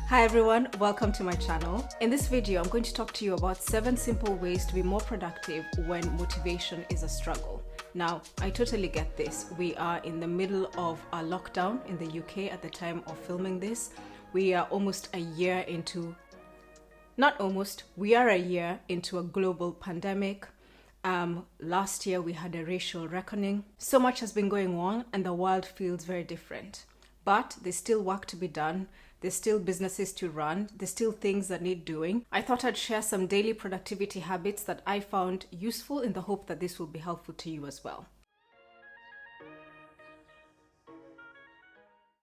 Hi everyone, welcome to my channel. In this video, I'm going to talk to you about 7 simple ways to be more productive when motivation is a struggle. Now, I totally get this. We are in the middle of a lockdown in the UK at the time of filming this. We are almost a year into, not almost, we are a year into a global pandemic. Last year we had a racial reckoning. So much has been going on and the world feels very different. But there's still work to be done. There's still businesses to run. There's still things that need doing. I thought I'd share some daily productivity habits that I found useful in the hope that this will be helpful to you as well.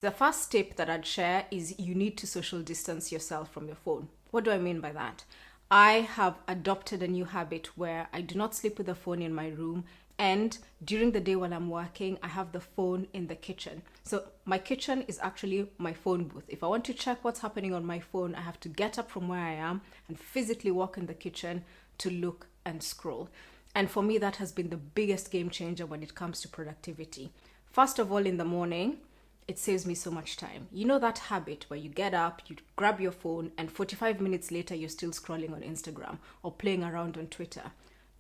The first tip that I'd share is you need to social distance yourself from your phone. What do I mean by that? I have adopted a new habit where I do not sleep with the phone in my room, and during the day while I'm working, I have the phone in the kitchen. So my kitchen is actually my phone booth. If I want to check what's happening on my phone, I have to get up from where I am and physically walk in the kitchen to look and scroll. And for me, that has been the biggest game changer when it comes to productivity. First of all, in the morning, it saves me so much time. You know that habit where you get up, you grab your phone, and 45 minutes later, you're still scrolling on Instagram or playing around on Twitter.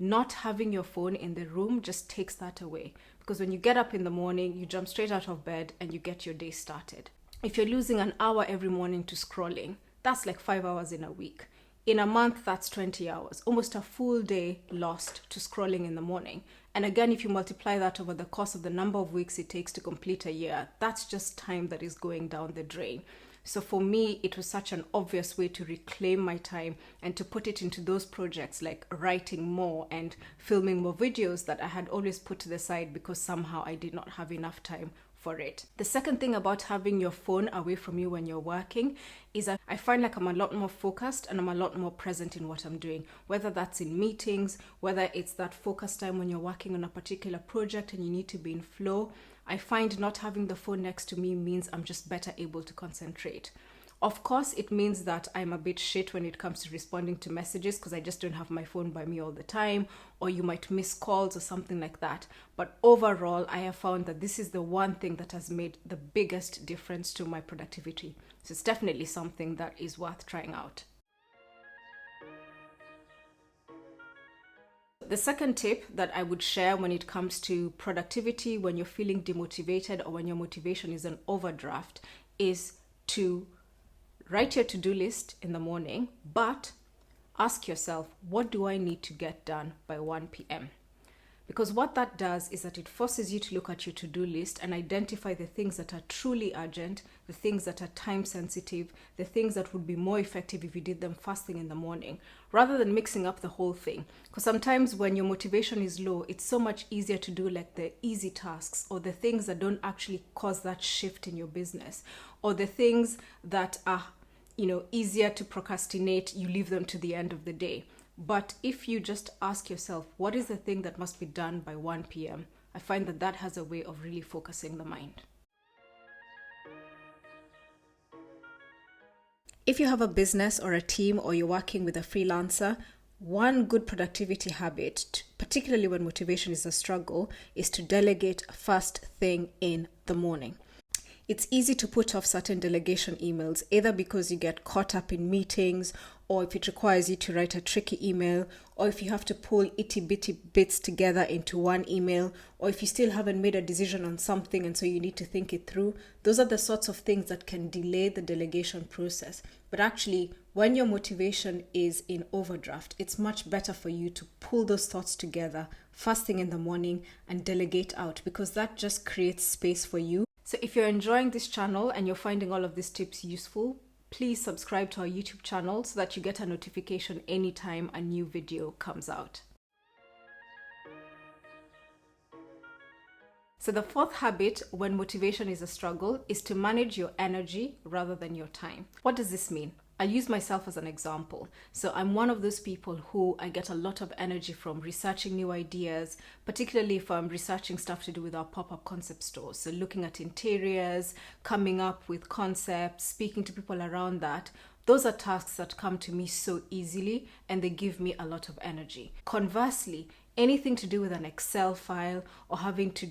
Not having your phone in the room just takes that away. Because when you get up in the morning, you jump straight out of bed and you get your day started. If you're losing an hour every morning to scrolling, that's like 5 hours in a week. In a month, that's 20 hours, almost a full day lost to scrolling in the morning. And again, if you multiply that over the course of the number of weeks it takes to complete a year, that's just time that is going down the drain. So for me, it was such an obvious way to reclaim my time and to put it into those projects like writing more and filming more videos that I had always put to the side because somehow I did not have enough time for it. The second thing about having your phone away from you when you're working is that I find like I'm a lot more focused and I'm a lot more present in what I'm doing, whether that's in meetings, whether it's that focus time when you're working on a particular project and you need to be in flow. I find not having the phone next to me means I'm just better able to concentrate. Of course, it means that I'm a bit shit when it comes to responding to messages because I just don't have my phone by me all the time, or you might miss calls or something like that. But overall, I have found that this is the one thing that has made the biggest difference to my productivity. So it's definitely something that is worth trying out. The second tip that I would share when it comes to productivity, when you're feeling demotivated or when your motivation is an overdraft, is to write your to-do list in the morning, but ask yourself, what do I need to get done by 1 p.m.? Because what that does is that it forces you to look at your to-do list and identify the things that are truly urgent, the things that are time sensitive, the things that would be more effective if you did them first thing in the morning, rather than mixing up the whole thing. Because sometimes when your motivation is low, it's so much easier to do like the easy tasks or the things that don't actually cause that shift in your business, or the things that are easier to procrastinate, you leave them to the end of the day. But if you just ask yourself, what is the thing that must be done by 1 p.m., I find that that has a way of really focusing the mind. If you have a business or a team or you're working with a freelancer, one good productivity habit, particularly when motivation is a struggle, is to delegate first thing in the morning. It's easy to put off certain delegation emails, either because you get caught up in meetings, or if it requires you to write a tricky email, or if you have to pull itty-bitty bits together into one email, or if you still haven't made a decision on something and so you need to think it through. Those are the sorts of things that can delay the delegation process. But actually, when your motivation is in overdraft, it's much better for you to pull those thoughts together first thing in the morning and delegate out, because that just creates space for you. So if you're enjoying this channel and you're finding all of these tips useful, please subscribe to our YouTube channel so that you get a notification anytime a new video comes out. So the fourth habit when motivation is a struggle is to manage your energy rather than your time. What does this mean? I'll use myself as an example. So I'm one of those people who I get a lot of energy from researching new ideas, particularly if I'm researching stuff to do with our pop-up concept stores. So looking at interiors, coming up with concepts, speaking to people around that. Those are tasks that come to me so easily and they give me a lot of energy. Conversely, anything to do with an Excel file or having to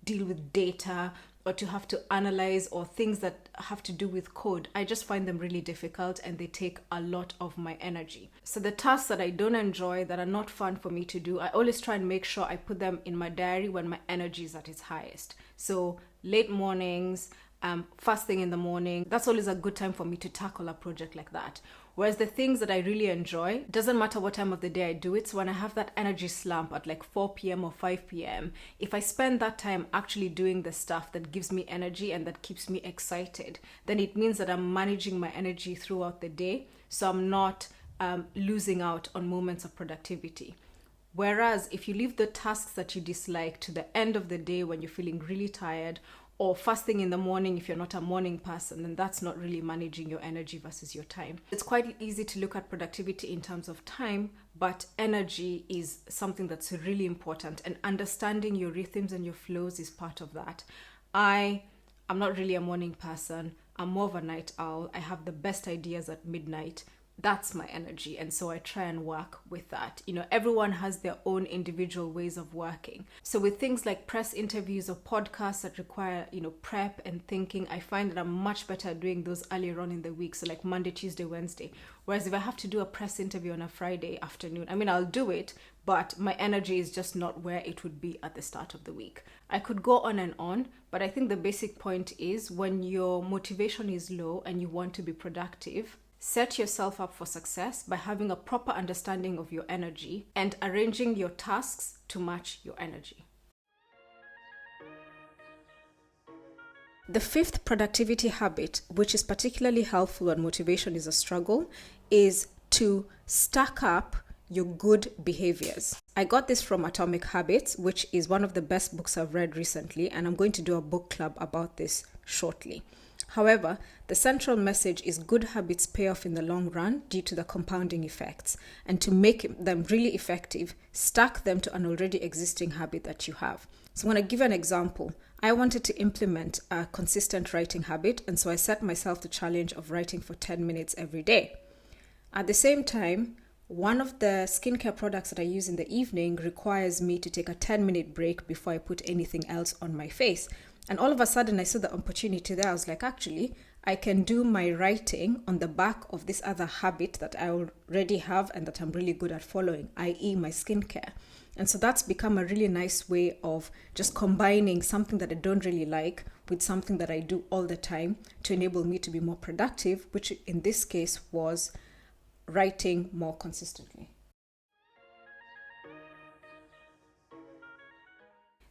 deal with data or to have to analyze, or things that have to do with code, I just find them really difficult and they take a lot of my energy. So the tasks that I don't enjoy, that are not fun for me to do, I always try and make sure I put them in my diary when my energy is at its highest. So late mornings, first thing in the morning, that's always a good time for me to tackle a project like that. Whereas the things that I really enjoy, doesn't matter what time of the day I do it. So when I have that energy slump at like 4 p.m. or 5 p.m., if I spend that time actually doing the stuff that gives me energy and that keeps me excited, then it means that I'm managing my energy throughout the day. So I'm not losing out on moments of productivity. Whereas if you leave the tasks that you dislike to the end of the day when you're feeling really tired, or first thing in the morning if you're not a morning person, then that's not really managing your energy versus your time. It's quite easy to look at productivity in terms of time, but energy is something that's really important, and understanding your rhythms and your flows is part of that. I'm not really a morning person. I'm more of a night owl. I have the best ideas at midnight. That's my energy, and so I try and work with that. Everyone has their own individual ways of working. So with things like press interviews or podcasts that require prep and thinking, I find that I'm much better at doing those earlier on in the week, so like Monday, Tuesday, Wednesday. Whereas if I have to do a press interview on a Friday afternoon, I'll do it, but my energy is just not where it would be at the start of the week. I could go on and on, but I think the basic point is, when your motivation is low and you want to be productive, set yourself up for success by having a proper understanding of your energy and arranging your tasks to match your energy. The fifth productivity habit, which is particularly helpful when motivation is a struggle, is to stack up your good behaviors. I got this from Atomic Habits, which is one of the best books I've read recently, and I'm going to do a book club about this shortly. However, the central message is good habits pay off in the long run due to the compounding effects. And to make them really effective, stack them to an already existing habit that you have. So I'm going to give an example. I wanted to implement a consistent writing habit, and so I set myself the challenge of writing for 10 minutes every day. At the same time, one of the skincare products that I use in the evening requires me to take a 10-minute break before I put anything else on my face. And all of a sudden I saw the opportunity there. I was like, actually, I can do my writing on the back of this other habit that I already have and that I'm really good at following, i.e. my skincare. And so that's become a really nice way of just combining something that I don't really like with something that I do all the time to enable me to be more productive, which in this case was writing more consistently.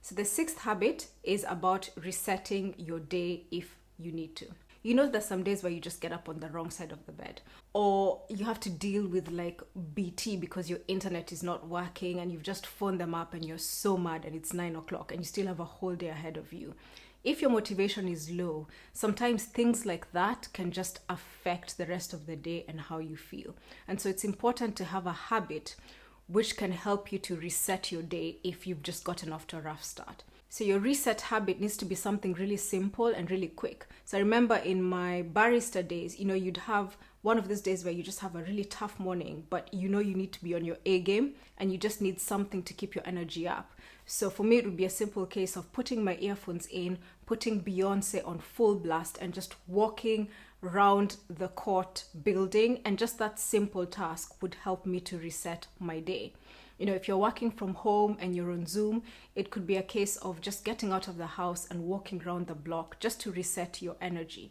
So the sixth habit is about resetting your day if you need to. There's some days where you just get up on the wrong side of the bed, or you have to deal with like BT because your internet is not working and you've just phoned them up and you're so mad and it's 9 o'clock and you still have a whole day ahead of you. If your motivation is low, sometimes things like that can just affect the rest of the day and how you feel. And so it's important to have a habit which can help you to reset your day if you've just gotten off to a rough start. So your reset habit needs to be something really simple and really quick. So I remember in my barista days, you'd have one of those days where you just have a really tough morning, but you need to be on your A game and you just need something to keep your energy up. So for me, it would be a simple case of putting my earphones in, putting Beyonce on full blast and just walking around the court building, and just that simple task would help me to reset my day. If you're working from home and you're on Zoom, it could be a case of just getting out of the house and walking around the block just to reset your energy.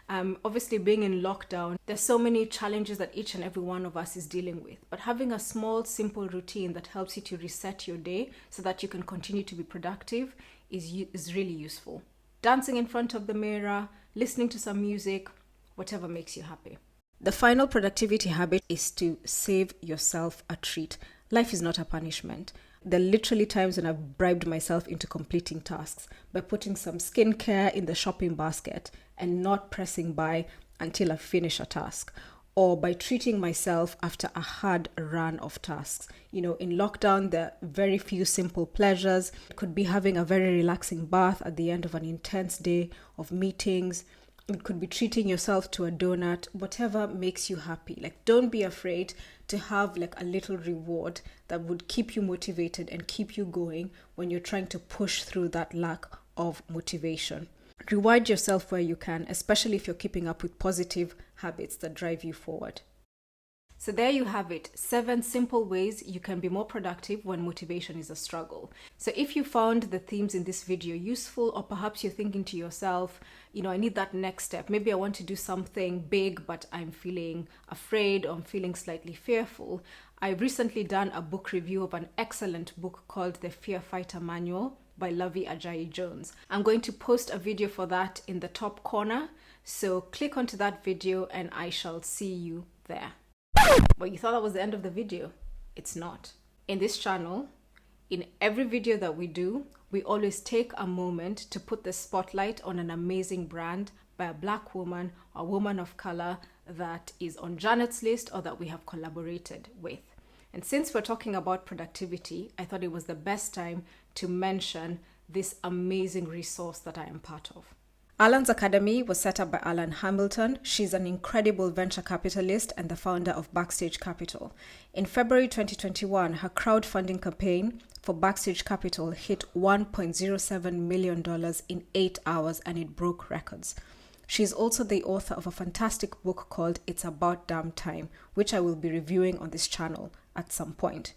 Obviously, being in lockdown, there's so many challenges that each and every one of us is dealing with. But having a small, simple routine that helps you to reset your day so that you can continue to be productive is really useful. Dancing in front of the mirror, listening to some music, whatever makes you happy. The final productivity habit is to save yourself a treat. Life is not a punishment. There are literally times when I've bribed myself into completing tasks by putting some skincare in the shopping basket and not pressing buy until I finish a task, or by treating myself after a hard run of tasks. In lockdown, there are very few simple pleasures. It could be having a very relaxing bath at the end of an intense day of meetings. It could be treating yourself to a donut, whatever makes you happy. Like, don't be afraid to have like a little reward that would keep you motivated and keep you going when you're trying to push through that lack of motivation. Reward yourself where you can, especially if you're keeping up with positive habits that drive you forward. So there you have it, 7 simple ways you can be more productive when motivation is a struggle. So if you found the themes in this video useful, or perhaps you're thinking to yourself, I need that next step. Maybe I want to do something big, but I'm feeling afraid or I'm feeling slightly fearful. I've recently done a book review of an excellent book called The Fear Fighter Manual by Lovey Ajayi Jones. I'm going to post a video for that in the top corner. So click onto that video and I shall see you there. Well, you thought that was the end of the video. It's not. In this channel, in every video that we do, we always take a moment to put the spotlight on an amazing brand by a Black woman or a woman of color that is on Janet's list or that we have collaborated with. And since we're talking about productivity, I thought it was the best time to mention this amazing resource that I am part of. Alan's Academy was set up by Alan Hamilton. She's an incredible venture capitalist and the founder of Backstage Capital. In February 2021, her crowdfunding campaign for Backstage Capital hit $1.07 million in 8 hours, and it broke records. She's also the author of a fantastic book called It's About Damn Time, which I will be reviewing on this channel at some point.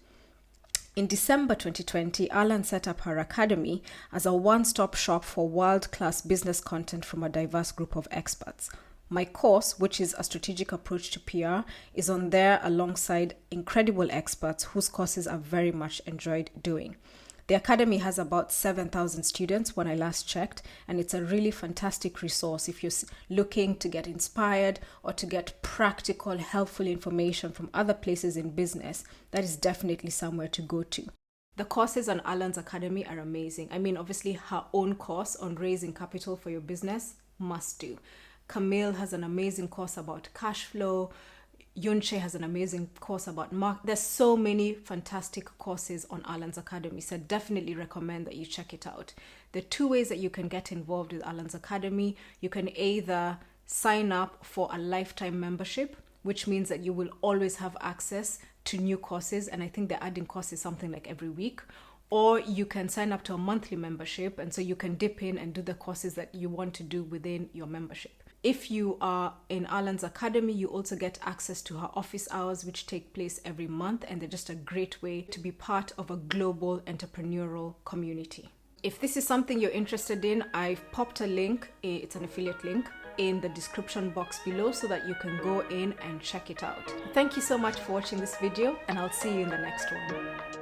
In December 2020, Alan set up her academy as a one-stop shop for world-class business content from a diverse group of experts. My course, which is a strategic approach to PR, is on there alongside incredible experts whose courses I've very much enjoyed doing. The Academy has about 7,000 students when I last checked, and it's a really fantastic resource if you're looking to get inspired or to get practical, helpful information from other places in business. That is definitely somewhere to go to. The courses on Alan's Academy are amazing. I mean, obviously, her own course on raising capital for your business, must do. Camille has an amazing course about cash flow. Yunche has an amazing course about There's so many fantastic courses on Alan's Academy, so I definitely recommend that you check it out. The 2 ways that you can get involved with Alan's Academy: you can either sign up for a lifetime membership, which means that you will always have access to new courses, and I think they're adding courses something like every week, or you can sign up to a monthly membership, and so you can dip in and do the courses that you want to do within your membership. If you are in Alan's Academy, you also get access to her office hours, which take place every month, and they're just a great way to be part of a global entrepreneurial community. If this is something you're interested in, I've popped a link, it's an affiliate link, in the description box below so that you can go in and check it out. Thank you so much for watching this video, and I'll see you in the next one.